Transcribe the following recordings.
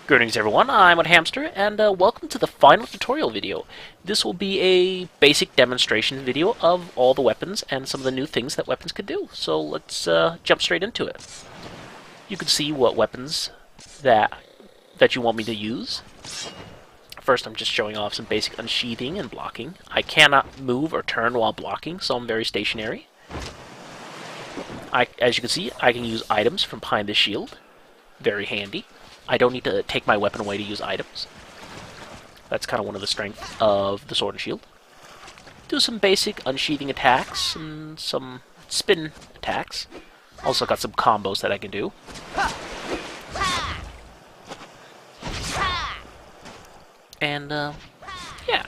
Greetings everyone, I'm Hamster, and welcome to the final tutorial video. This will be a basic demonstration video of all the weapons and some of the new things that weapons could do. So let's jump straight into it. You can see what weapons that you want me to use. First, I'm just showing off some basic unsheathing and blocking. I cannot move or turn while blocking, so I'm very stationary. As you can see, I can use items from behind the shield. Very handy. I don't need to take my weapon away to use items. That's kind of one of the strengths of the sword and shield. Do some basic unsheathing attacks and some spin attacks. Also got some combos that I can do. And, yeah.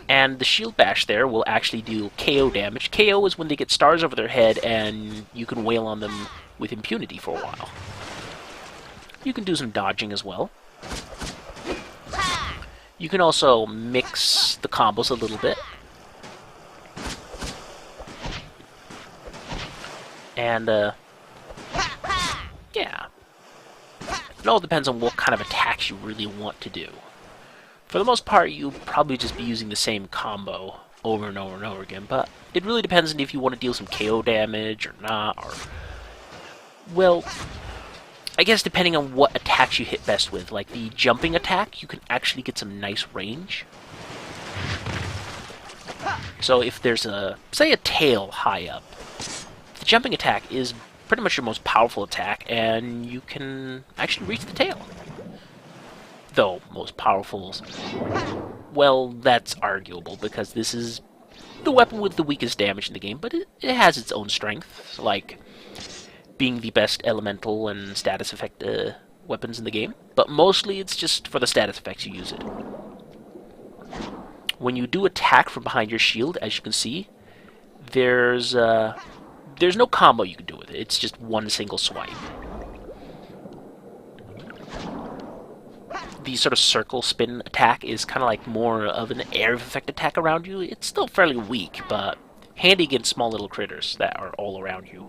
And the shield bash there will actually do KO damage. KO is when they get stars over their head and you can wail on them with impunity for a while. You can do some dodging as well. You can also mix the combos a little bit. And, yeah. It all depends on what kind of attacks you really want to do. For the most part, you'll probably just be using the same combo over and over and over again, but it really depends on if you want to deal some KO damage or not, or... Well, I guess depending on what attacks you hit best with. Like the jumping attack, you can actually get some nice range. So if there's say a tail high up, the jumping attack is pretty much your most powerful attack, and you can actually reach the tail. Though, most powerful, well, that's arguable, because this is the weapon with the weakest damage in the game, but it has its own strength, like being the best elemental and status effect weapons in the game, but mostly it's just for the status effects you use it. When you do attack from behind your shield, as you can see, there's no combo you can do with it, it's just one single swipe. The sort of circle spin attack is kind of like more of an area of effect attack around you. It's still fairly weak, but handy against small little critters that are all around you.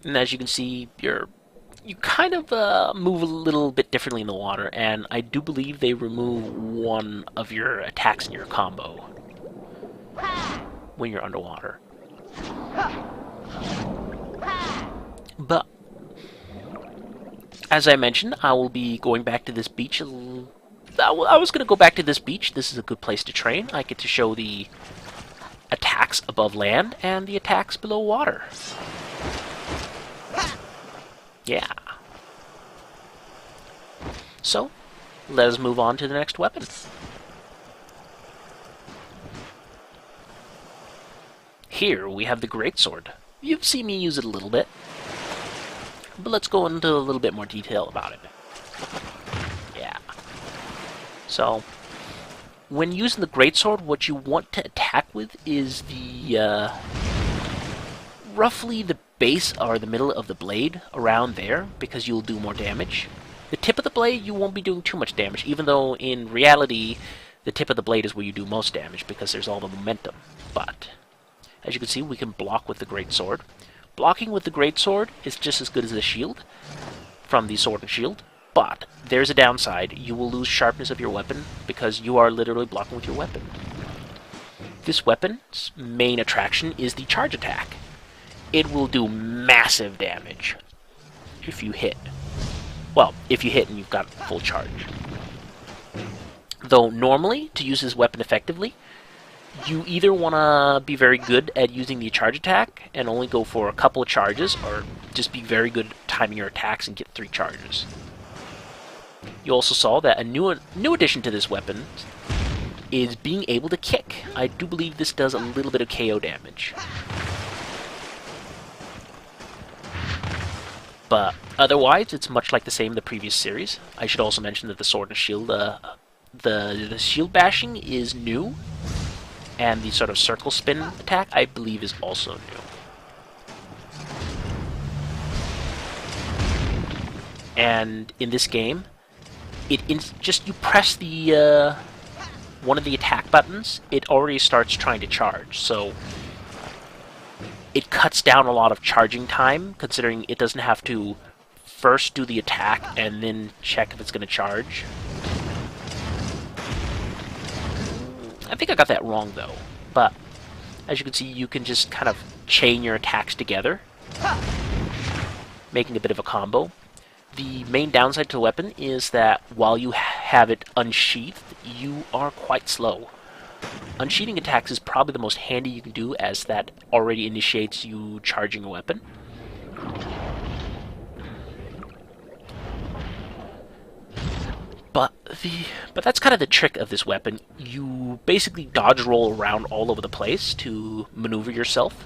And as you can see, you kind of move a little bit differently in the water, and I do believe they remove one of your attacks in your combo when you're underwater. But as I mentioned, I will be going back to this beach. I was going to go back to this beach. This is a good place to train. I get to show the attacks above land and the attacks below water. Yeah. So, let us move on to the next weapon. Here we have the greatsword. You've seen me use it a little bit, but let's go into a little bit more detail about it. Yeah. So, when using the greatsword, what you want to attack with is the roughly the base or the middle of the blade, around there, because you'll do more damage. The tip of the blade, you won't be doing too much damage, even though in reality, the tip of the blade is where you do most damage, because there's all the momentum. But, as you can see, we can block with the greatsword. Blocking with the greatsword is just as good as the shield from the sword and shield, but there's a downside. You will lose sharpness of your weapon because you are literally blocking with your weapon. This weapon's main attraction is the charge attack. It will do massive damage if you hit. Well, if you hit and you've got full charge. Though normally, to use this weapon effectively, you either want to be very good at using the charge attack and only go for a couple of charges, or just be very good at timing your attacks and get 3 charges. You also saw that a new addition to this weapon is being able to kick. I do believe this does a little bit of KO damage. But otherwise, it's much like the same in the previous series. I should also mention that the sword and shield, the shield bashing is new. And the sort of circle spin attack, I believe, is also new. And in this game, just you press the one of the attack buttons, it already starts trying to charge. So It cuts down a lot of charging time, considering it doesn't have to first do the attack and then check if it's going to charge. I think I got that wrong, though. But as you can see, you can just kind of chain your attacks together, making a bit of a combo. The main downside to the weapon is that while you have it unsheathed, you are quite slow. Unsheathing attacks is probably the most handy you can do, as that already initiates you charging a weapon. But that's kind of the trick of this weapon. You basically dodge roll around all over the place to maneuver yourself,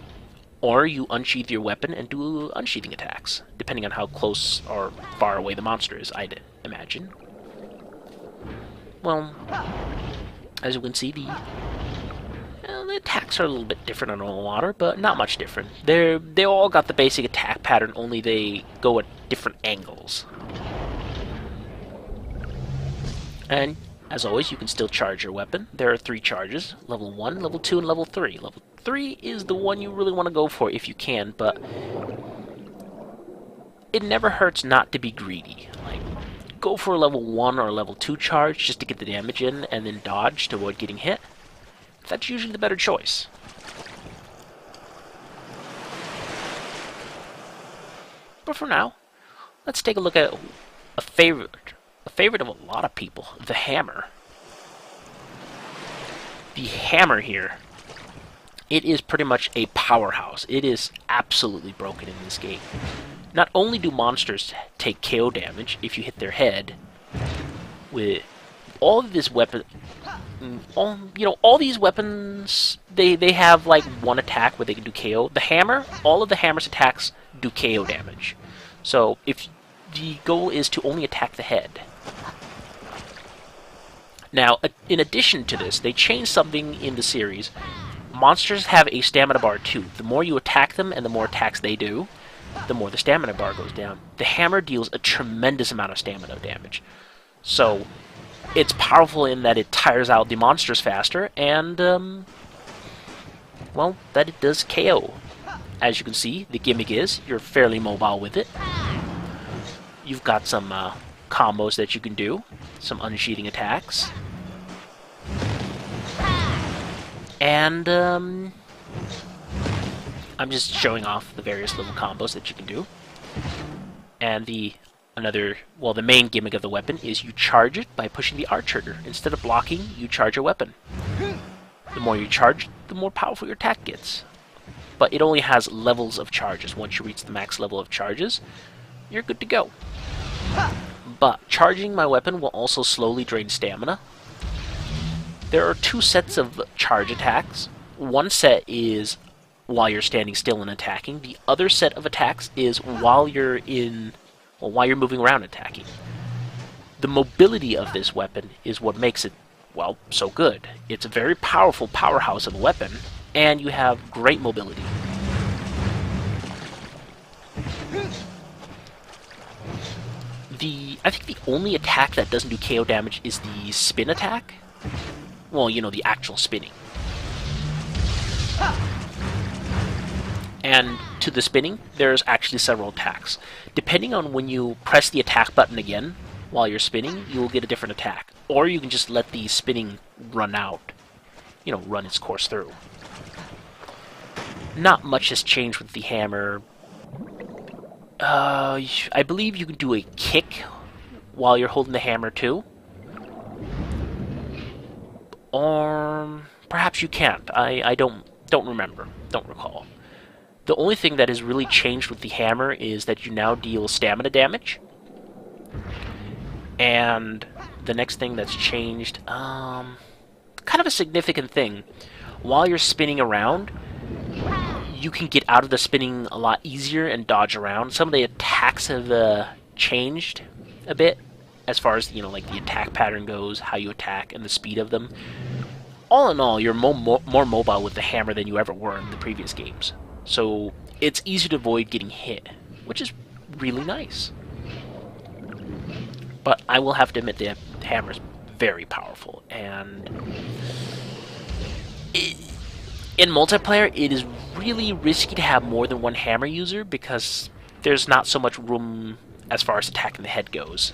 or you unsheath your weapon and do unsheathing attacks, depending on how close or far away the monster is, I'd imagine. Well, as you can see, the attacks are a little bit different on normal water, but not much different. They all got the basic attack pattern, only they go at different angles. And, as always, you can still charge your weapon. There are 3 charges: level 1, level 2, and level 3. Level 3 is the one you really want to go for if you can, but it never hurts not to be greedy. Like, go for a level 1 or a level 2 charge just to get the damage in, and then dodge to avoid getting hit. That's usually the better choice. But for now, let's take a look at a favorite of a lot of people, the hammer. The hammer here, it is pretty much a powerhouse. It is absolutely broken in this game. Not only do monsters take KO damage if you hit their head, with all of this weapon, all these weapons, they have like one attack where they can do KO. The hammer, all of the hammer's attacks do KO damage. So if the goal is to only attack the head. Now, in addition to this, they changed something in the series. Monsters have a stamina bar too. The more you attack them and the more attacks they do, the more the stamina bar goes down. The hammer deals a tremendous amount of stamina damage. So, it's powerful in that it tires out the monsters faster, and, well, that it does KO. As you can see, the gimmick is you're fairly mobile with it. You've got some combos that you can do, some unsheathing attacks. And, I'm just showing off the various little combos that you can do. And the main gimmick of the weapon is you charge it by pushing the R trigger. Instead of blocking, you charge your weapon. The more you charge, the more powerful your attack gets. But it only has levels of charges. Once you reach the max level of charges, you're good to go. But charging my weapon will also slowly drain stamina. There are 2 sets of charge attacks. One set is while you're standing still and attacking. The other set of attacks is while you're moving around attacking. The mobility of this weapon is what makes it, well, so good. It's a very powerful powerhouse of a weapon, and you have great mobility. I think the only attack that doesn't do KO damage is the spin attack. Well, the actual spinning. And to the spinning, there's actually several attacks. Depending on when you press the attack button again while you're spinning, you will get a different attack. Or you can just let the spinning run out. Run its course through. Not much has changed with the hammer. I believe you can do a kick while you're holding the hammer too. Or perhaps you can't. I don't remember. Don't recall. The only thing that has really changed with the hammer is that you now deal stamina damage. And the next thing that's changed, kind of a significant thing. While you're spinning around, you can get out of the spinning a lot easier and dodge around. Some of the attacks have changed a bit as far as, like the attack pattern goes, how you attack, and the speed of them. All in all, you're more mobile with the hammer than you ever were in the previous games. So it's easy to avoid getting hit, which is really nice. But I will have to admit the hammer is very powerful, and In multiplayer, it is really risky to have more than one hammer user because there's not so much room as far as attacking the head goes.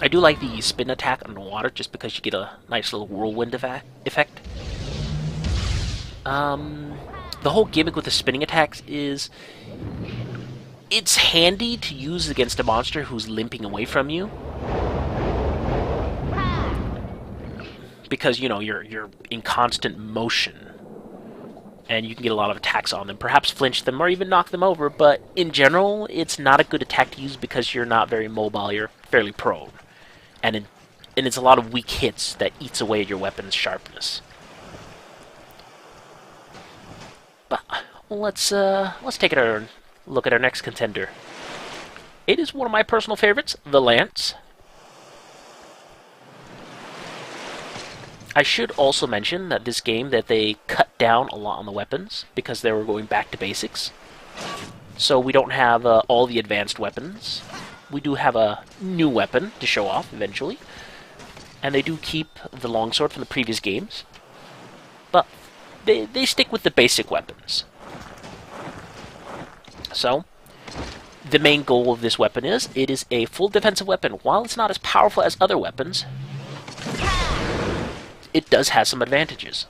I do like the spin attack underwater just because you get a nice little whirlwind effect. The whole gimmick with the spinning attacks is it's handy to use against a monster who's limping away from you. Because, you know, you're in constant motion. And you can get a lot of attacks on them. Perhaps flinch them or even knock them over. But in general, it's not a good attack to use because you're not very mobile. You're fairly prone. And it's a lot of weak hits that eats away at your weapon's sharpness. But let's take a look at our next contender. It is one of my personal favorites, the Lance. I should also mention that this game that they cut down a lot on the weapons because they were going back to basics. So we don't have all the advanced weapons. We do have a new weapon to show off eventually. And they do keep the longsword from the previous games. But they stick with the basic weapons. So, the main goal of this weapon is, it is a full defensive weapon. While it's not as powerful as other weapons, it does have some advantages.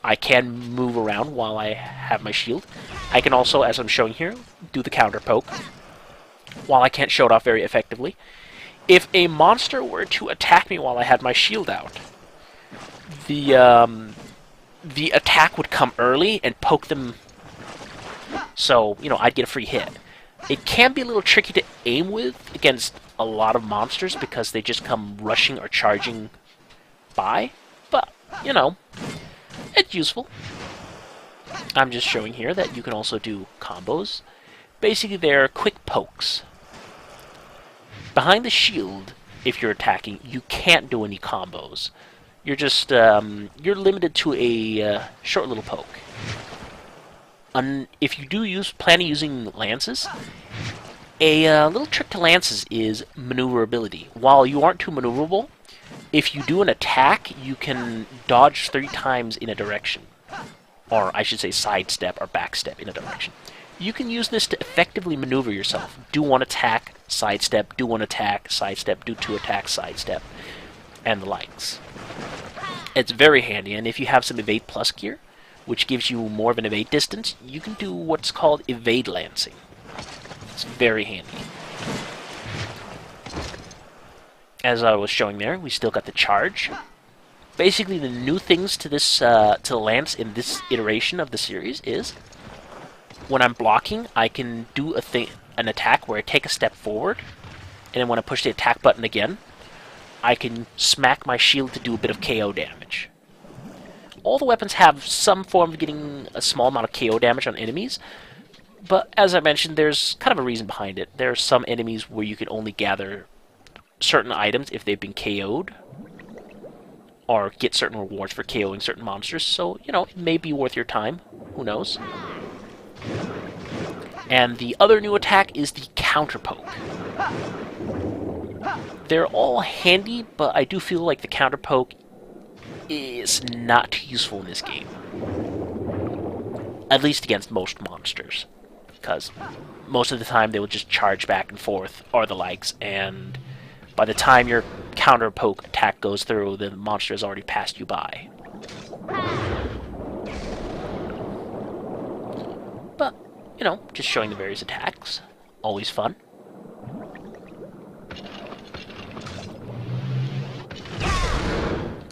I can move around while I have my shield. I can also, as I'm showing here, do the counter poke. While I can't show it off very effectively. If a monster were to attack me while I had my shield out, the attack would come early and poke them, so, you know, I'd get a free hit. It can be a little tricky to aim with against a lot of monsters because they just come rushing or charging by, but, you know, it's useful. I'm just showing here that you can also do combos. Basically, they're quick pokes. Behind the shield, if you're attacking, you can't do any combos. You're just, you're limited to a short little poke. If you do plan on using lances, a little trick to lances is maneuverability. While you aren't too maneuverable, if you do an attack, you can dodge 3 times in a direction. Or I should say sidestep or backstep in a direction. You can use this to effectively maneuver yourself. Do one attack, sidestep, do one attack, sidestep, do 2 attacks, sidestep, and the likes. It's very handy, and if you have some Evade Plus gear, which gives you more of an evade distance, you can do what's called evade lancing. It's very handy. As I was showing there, we still got the charge. Basically, the new things to this to the lance in this iteration of the series is, when I'm blocking, I can do an attack where I take a step forward, and then when I push the attack button again, I can smack my shield to do a bit of KO damage. All the weapons have some form of getting a small amount of KO damage on enemies, but as I mentioned, there's kind of a reason behind it. There are some enemies where you can only gather certain items if they've been KO'd, or get certain rewards for KOing certain monsters, so, you know, it may be worth your time. Who knows? And the other new attack is the counter poke. They're all handy, but I do feel like the counter poke is not useful in this game. At least against most monsters. Because most of the time they will just charge back and forth, or the likes, and by the time your counter poke attack goes through, the monster has already passed you by. But, you know, just showing the various attacks. Always fun.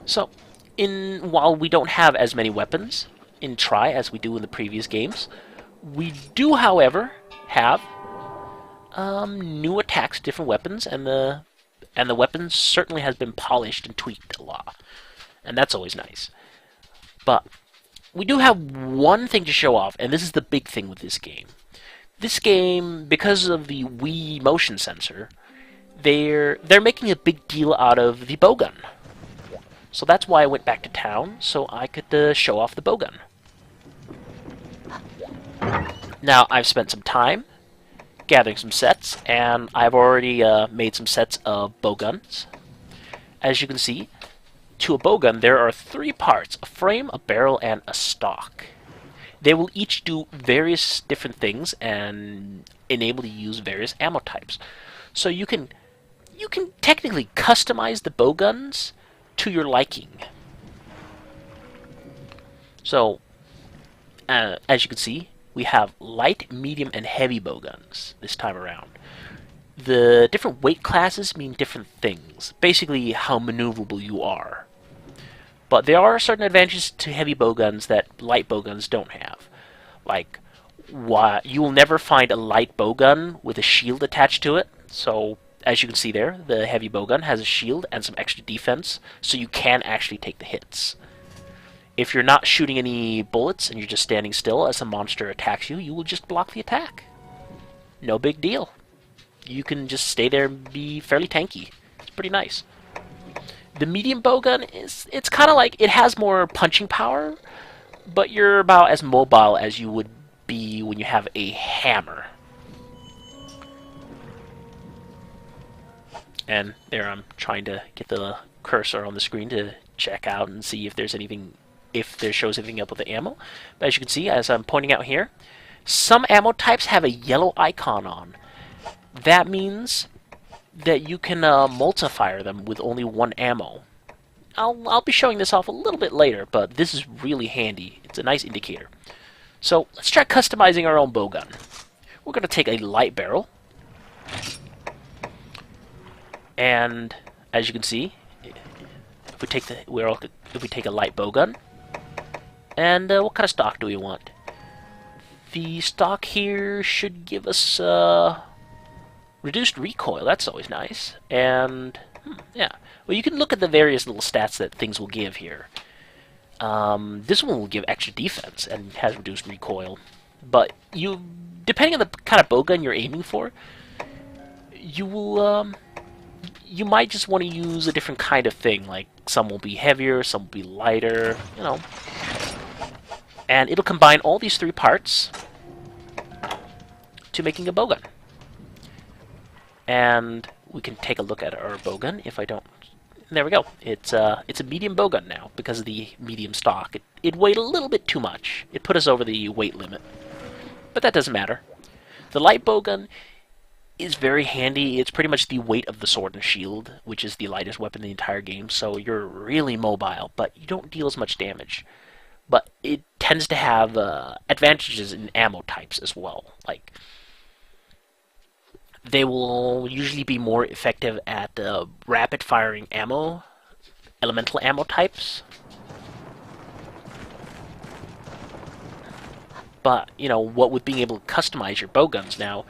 So, while we don't have as many weapons in Tri as we do in the previous games, we do, however, have new attacks, different weapons, and the weapons certainly has been polished and tweaked a lot, and that's always nice. But we do have one thing to show off, and this is the big thing with this game. This game, because of the Wii motion sensor, they're making a big deal out of the bowgun. So that's why I went back to town, so I could show off the bowgun. Now, I've spent some time gathering some sets, and I've already made some sets of bowguns. As you can see, to a bowgun, there are 3 parts: a frame, a barrel, and a stock. They will each do various different things and enable you to use various ammo types. So you can technically customize the bowguns to your liking. So, as you can see, we have light, medium, and heavy bowguns this time around. The different weight classes mean different things, basically how maneuverable you are. But there are certain advantages to heavy bowguns that light bowguns don't have. Like, you will never find a light bowgun with a shield attached to it. So, as you can see there, the heavy bowgun has a shield and some extra defense, so you can actually take the hits. If you're not shooting any bullets and you're just standing still as a monster attacks you, you will just block the attack. No big deal. You can just stay there and be fairly tanky. It's pretty nice. The medium bowgun it's kind of like, it has more punching power, but you're about as mobile as you would be when you have a hammer. And there I'm trying to get the cursor on the screen to check out and see if there's anything, if there shows anything up with the ammo. But as you can see, as I'm pointing out here, some ammo types have a yellow icon on. That means that you can multi-fire them with only 1 ammo. I'll be showing this off a little bit later, but this is really handy. It's a nice indicator. So let's try customizing our own bowgun. We're going to take a light barrel, and as you can see, if we take a light bowgun, and what kind of stock do we want? The stock here should give us reduced recoil. That's always nice. And yeah, well, you can look at the various little stats that things will give here. This one will give extra defense and has reduced recoil. But depending on the kind of bowgun you're aiming for, you will you might just want to use a different kind of thing. Like, some will be heavier, some will be lighter, you know. And it'll combine all these 3 parts to making a bowgun. And we can take a look at our bowgun. If I don't, there we go. It's a medium bowgun now because of the medium stock. It weighed a little bit too much. It put us over the weight limit, but that doesn't matter. The light bowgun is very handy. It's pretty much the weight of the sword and shield, which is the lightest weapon in the entire game. So you're really mobile, but you don't deal as much damage. But it tends to have advantages in ammo types as well. Like, they will usually be more effective at rapid-firing ammo, elemental ammo types. But, you know, what with being able to customize your bowguns now,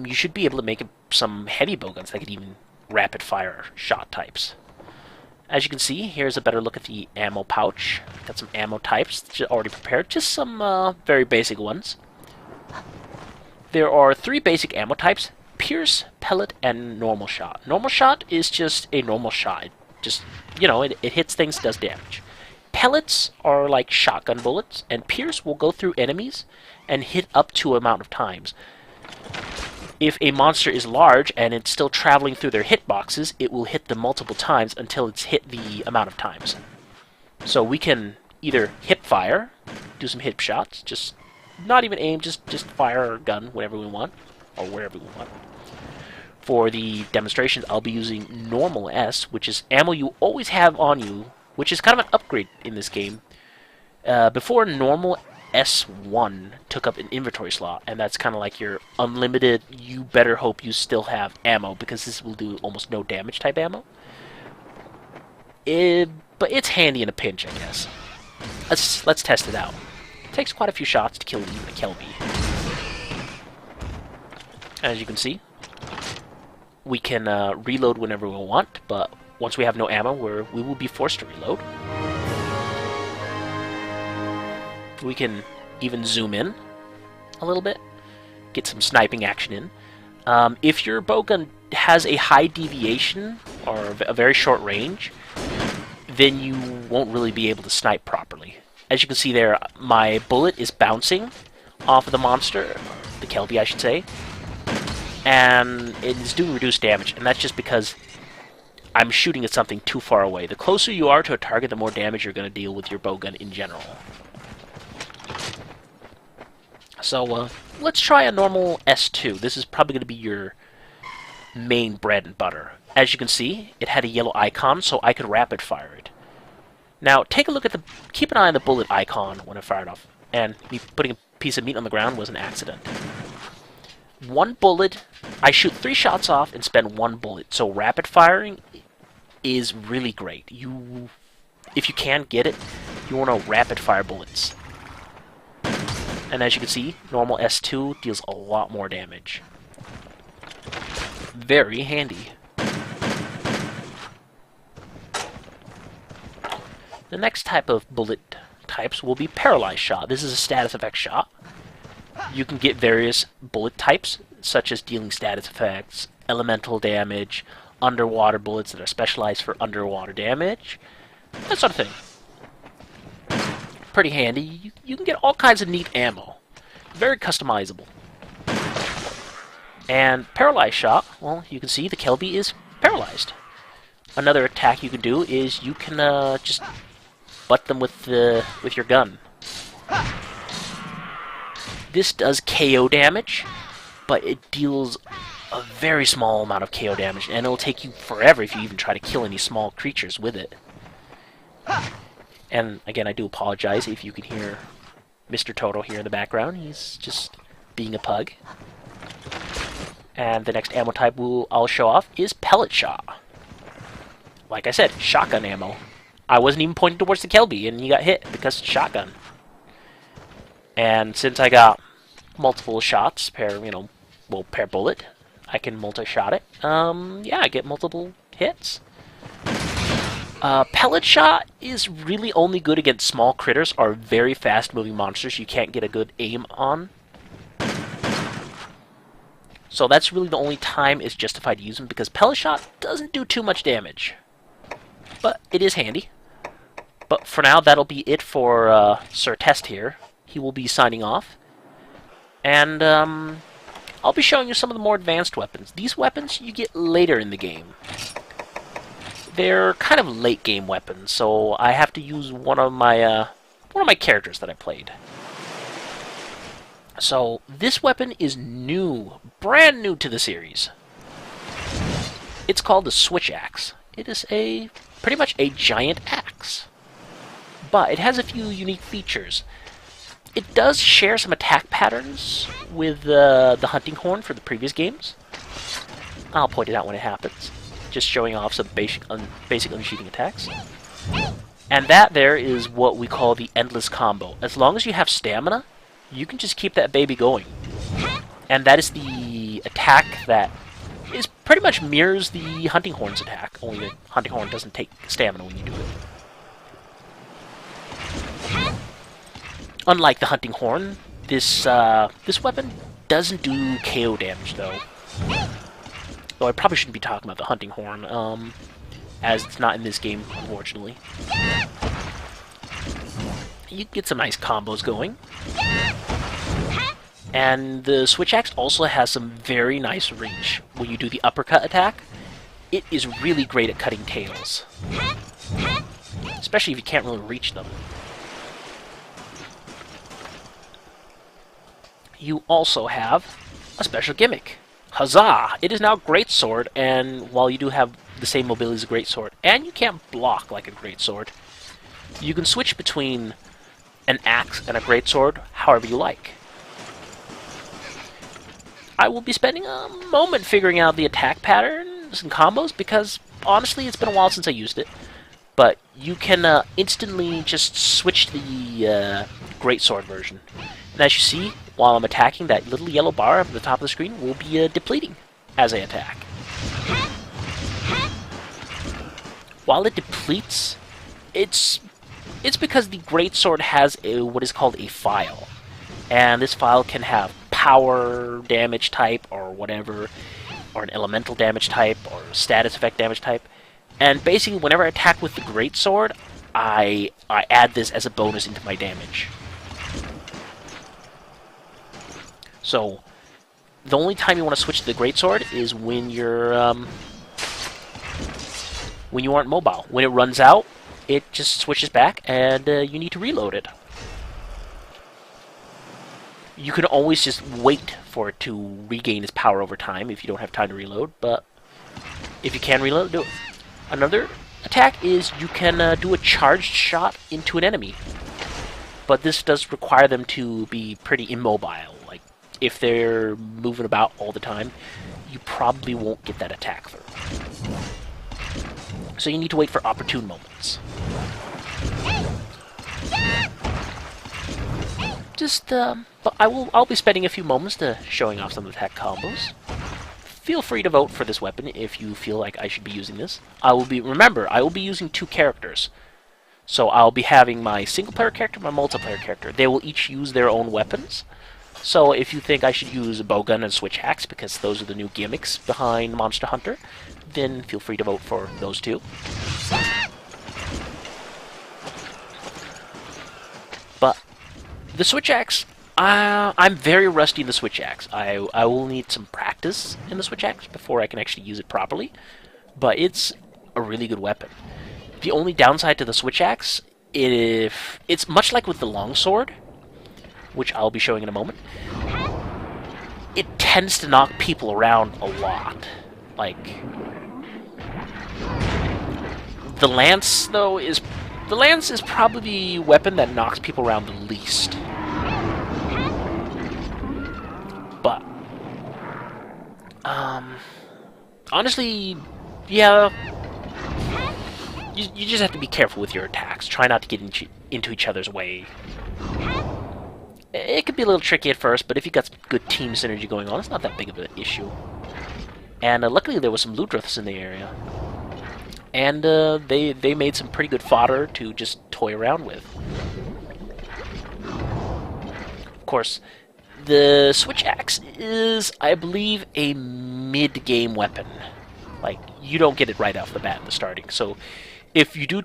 you should be able to make some heavy bowguns that could even rapid-fire shot types. As you can see, here's a better look at the ammo pouch. Got some ammo types already prepared, just some very basic ones. There are 3 basic ammo types: Pierce, Pellet, and Normal Shot. Normal Shot is just a normal shot. It just, you know, it hits things, does damage. Pellets are like shotgun bullets, and Pierce will go through enemies and hit up to an amount of times. If a monster is large and it's still traveling through their hitboxes, it will hit them multiple times until it's hit the amount of times. So we can either hip fire, do some hip shots, just not even aim, just fire our gun whenever we want, or wherever we want. For the demonstrations, I'll be using Normal S, which is ammo you always have on you, which is kind of an upgrade in this game. Before, Normal S1 took up an inventory slot, and that's kind of like your unlimited, you better hope you still have ammo, because this will do almost no damage type ammo. But it's handy in a pinch, I guess. Let's test it out. It takes quite a few shots to kill even a Kelby. As you can see, we can reload whenever we want, but once we have no ammo, we will be forced to reload. We can even zoom in a little bit, get some sniping action in. If your bowgun has a high deviation or a very short range, then you won't really be able to snipe properly. As you can see there, my bullet is bouncing off of the monster, the Kelby I should say, and it is doing reduced damage, and that's just because I'm shooting at something too far away. The closer you are to a target, the more damage you're going to deal with your bowgun in general. So, let's try a normal S2. This is probably going to be your main bread and butter. As you can see, it had a yellow icon, so I could rapid fire it. Now, take a look at keep an eye on the bullet icon when I fired off. And me putting a piece of meat on the ground was an accident. One bullet, I shoot 3 shots off and spend 1 bullet. So rapid firing is really great. If you can get it, you want to rapid fire bullets. And as you can see, normal S2 deals a lot more damage. Very handy. The next type of bullet types will be paralyzed shot. This is a status effect shot. You can get various bullet types, such as dealing status effects, elemental damage, underwater bullets that are specialized for underwater damage, that sort of thing. Pretty handy. You can get all kinds of neat ammo. Very customizable. And paralyzed shot, well, you can see the Kelby is paralyzed. Another attack you can do is you can just butt them with your gun. This does KO damage, but it deals a very small amount of KO damage, and it'll take you forever if you even try to kill any small creatures with it. And again, I do apologize if you can hear Mr. Toto here in the background. He's just being a pug. And the next ammo type I'll show off is pellet shot. Like I said, shotgun ammo. I wasn't even pointing towards the Kelby, and you got hit because it's shotgun. And since I got multiple shots per bullet, I can multi-shot it. Yeah, I get multiple hits. Pellet shot is really only good against small critters or very fast-moving monsters you can't get a good aim on. So that's really the only time it's justified to use them, because pellet shot doesn't do too much damage. But it is handy. But for now, that'll be it for Sir Test here. He will be signing off. And I'll be showing you some of the more advanced weapons. These weapons you get later in the game. They're kind of late game weapons, so I have to use one of my characters that I played. So this weapon is new, brand new to the series. It's called the Switch Axe. It is pretty much a giant axe, but it has a few unique features. It does share some attack patterns with the hunting horn for the previous games. I'll point it out when it happens. Just showing off some basic unsheathing attacks. And that there is what we call the endless combo. As long as you have stamina, you can just keep that baby going. And that is the attack that is pretty much mirrors the hunting horn's attack, only the hunting horn doesn't take stamina when you do it. Unlike the hunting horn, this weapon doesn't do KO damage though. Though I probably shouldn't be talking about the hunting horn, as it's not in this game, unfortunately. You can get some nice combos going. And the Switch Axe also has some very nice reach. When you do the uppercut attack, it is really great at cutting tails. Especially if you can't really reach them. You also have a special gimmick. Huzzah! It is now Greatsword, and while you do have the same mobility as a Greatsword, and you can't block like a Greatsword, you can switch between an axe and a Greatsword however you like. I will be spending a moment figuring out the attack patterns and combos, because honestly it's been a while since I used it. But you can instantly just switch to the Greatsword version. And as you see, while I'm attacking, that little yellow bar at the top of the screen will be depleting as I attack. While it depletes, it's because the Greatsword has what is called a file. And this file can have power damage type or whatever, or an elemental damage type, or status effect damage type. And basically, whenever I attack with the Greatsword, I add this as a bonus into my damage. So, the only time you want to switch to the Greatsword is when you're when you aren't mobile. When it runs out, it just switches back, and you need to reload it. You can always just wait for it to regain its power over time if you don't have time to reload, but if you can reload, do it. Another attack is you can do a charged shot into an enemy, but this does require them to be pretty immobile. Like, if they're moving about all the time, you probably won't get that attack through. So you need to wait for opportune moments. But I'll be spending a few moments showing off some attack combos. Feel free to vote for this weapon if you feel like I should be using this. Remember, I will be using 2 characters. So I'll be having my single-player character, my multiplayer character. They will each use their own weapons. So if you think I should use a bowgun and switch axe, because those are the new gimmicks behind Monster Hunter, then feel free to vote for those 2. But the switch axe, I'm very rusty in the switch axe. I will need some practice in the switch axe before I can actually use it properly, but it's a really good weapon. The only downside to the switch axe, it's much like with the longsword, which I'll be showing in a moment. It tends to knock people around a lot. Like, the lance, though, is probably the weapon that knocks people around the least. But honestly, yeah, you just have to be careful with your attacks. Try not to get into each other's way. It could be a little tricky at first, but if you got some good team synergy going on, it's not that big of an issue. And luckily there was some Ludroths in the area. And they made some pretty good fodder to just toy around with. Of course, the switch axe is, I believe, a mid-game weapon. Like, you don't get it right off the bat in the starting. So, if you do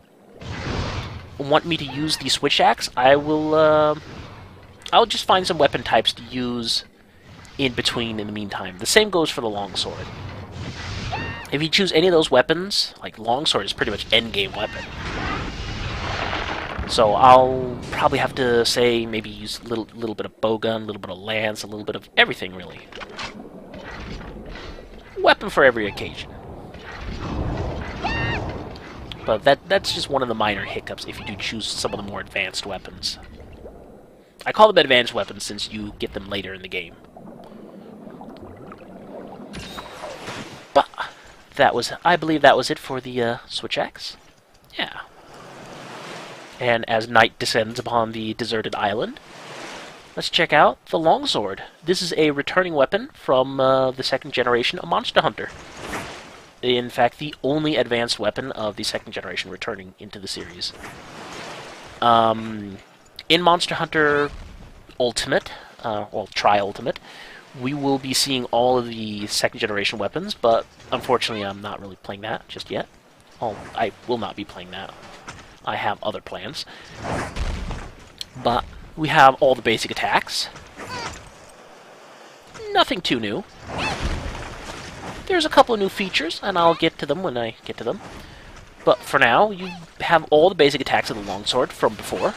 want me to use the switch axe, I'll just find some weapon types to use in between in the meantime. The same goes for the longsword. If you choose any of those weapons, like longsword is pretty much endgame weapon. So I'll probably have to say maybe use a little bit of bowgun, a little bit of lance, a little bit of everything really. Weapon for every occasion. But that's just one of the minor hiccups if you do choose some of the more advanced weapons. I call them advanced weapons since you get them later in the game. But I believe that was it for the switch axe. Yeah. And as night descends upon the deserted island, let's check out the Longsword. This is a returning weapon from the 2nd generation of Monster Hunter. In fact, the only advanced weapon of the 2nd generation returning into the series. In Monster Hunter Ultimate, well, Tri-Ultimate, we will be seeing all of the 2nd generation weapons, but unfortunately I'm not really playing that just yet. Oh, I will not be playing that. I have other plans. But we have all the basic attacks. Nothing too new. There's a couple of new features, and I'll get to them when I get to them. But for now, you have all the basic attacks of the longsword from before.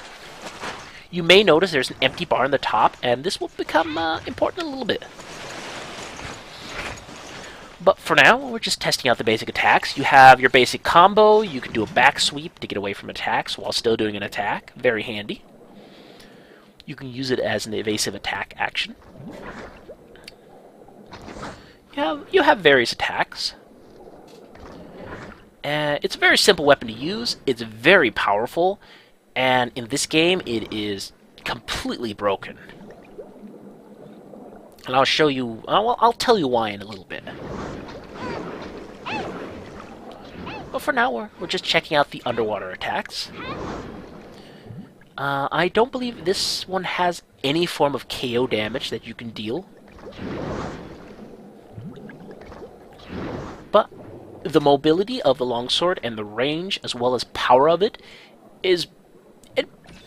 You may notice there's an empty bar on the top, and this will become important in a little bit. But for now, we're just testing out the basic attacks. You have your basic combo. You can do a back sweep to get away from attacks while still doing an attack. Very handy. You can use it as an evasive attack action. You have various attacks. It's a very simple weapon to use. It's very powerful. And in this game, it is completely broken. And I'll show you... I'll tell you why in a little bit. But for now, we're just checking out the underwater attacks. I don't believe this one has any form of KO damage that you can deal. But the mobility of the longsword and the range, as well as power of it, is...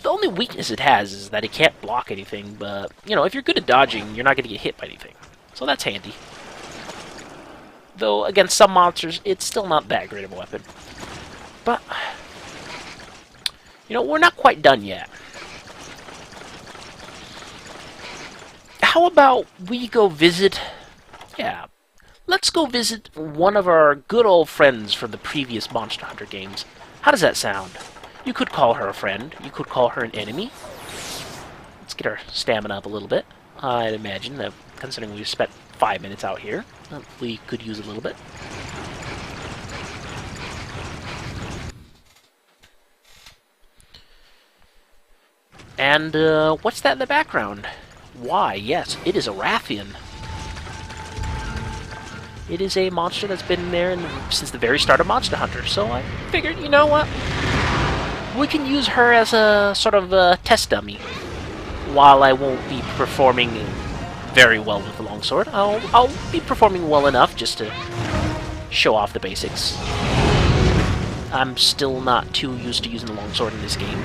The only weakness it has is that it can't block anything, but, you know, if you're good at dodging, you're not going to get hit by anything. So that's handy. Though, against some monsters, it's still not that great of a weapon. But, you know, we're not quite done yet. How about we go visit... Yeah, let's go visit one of our good old friends from the previous Monster Hunter games. How does that sound? You could call her a friend. You could call her an enemy. Let's get our stamina up a little bit. I'd imagine that, considering we've spent 5 minutes out here, we could use a little bit. And, what's that in the background? Why, yes, it is a Rathian. It is a monster that's been there since the very start of Monster Hunter, so I figured, you know what? We can use her as a sort of test dummy. While I won't be performing very well with the Longsword, I'll be performing well enough just to show off the basics. I'm still not too used to using the Longsword in this game.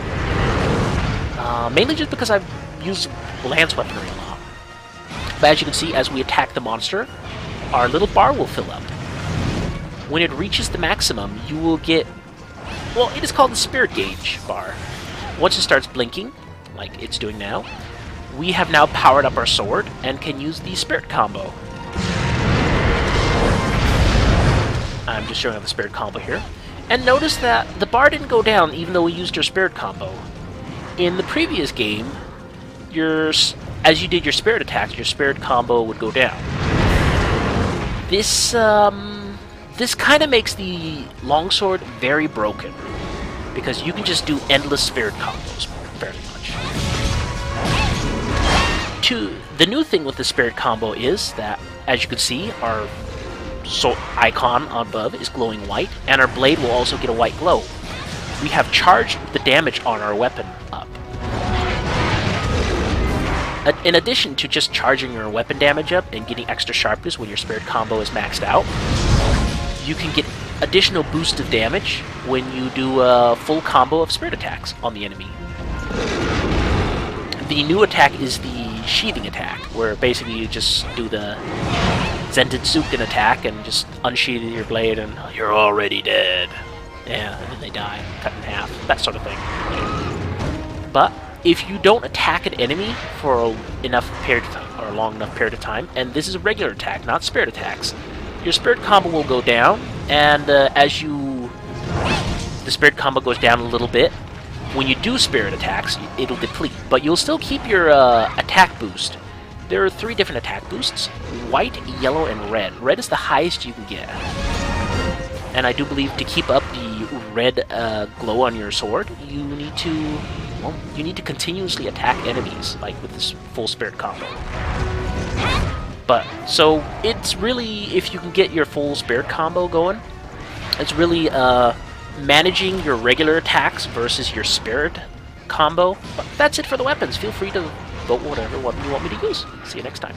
Mainly just because I've used lance weaponry a lot. But as you can see, as we attack the monster, our little bar will fill up. When it reaches the maximum, you will get... Well, it is called the Spirit Gauge bar. Once it starts blinking, like it's doing now, we have now powered up our sword and can use the Spirit combo. I'm just showing off the Spirit combo here. And notice that the bar didn't go down even though we used your Spirit combo. In the previous game, as you did your Spirit attacks, your Spirit combo would go down. This kind of makes the Longsword very broken, because you can just do endless Spirit combos, fairly much. The new thing with the Spirit combo is that, as you can see, our icon above is glowing white, and our blade will also get a white glow. We have charged the damage on our weapon up. In addition to just charging your weapon damage up and getting extra sharpness when your Spirit combo is maxed out, you can get additional boost of damage when you do a full combo of Spirit attacks on the enemy. The new attack is the sheathing attack, where basically you just do the Zentetsuken attack and just unsheath your blade and you're already dead. Yeah, and then they die, cut in half, that sort of thing. But if you don't attack an enemy for enough period of time, or a long enough period of time, and this is a regular attack, not Spirit attacks, your Spirit combo will go down, and as the Spirit combo goes down a little bit, when you do Spirit attacks, it'll deplete, but you'll still keep your attack boost. There are 3 different attack boosts: white, yellow, and red. Red is the highest you can get. And I do believe to keep up the red glow on your sword, you need to continuously attack enemies, like with this full Spirit combo. But, so, it's really, if you can get your full Spirit combo going, it's really managing your regular attacks versus your Spirit combo. But that's it for the weapons. Feel free to vote whatever weapon you want me to use. See you next time.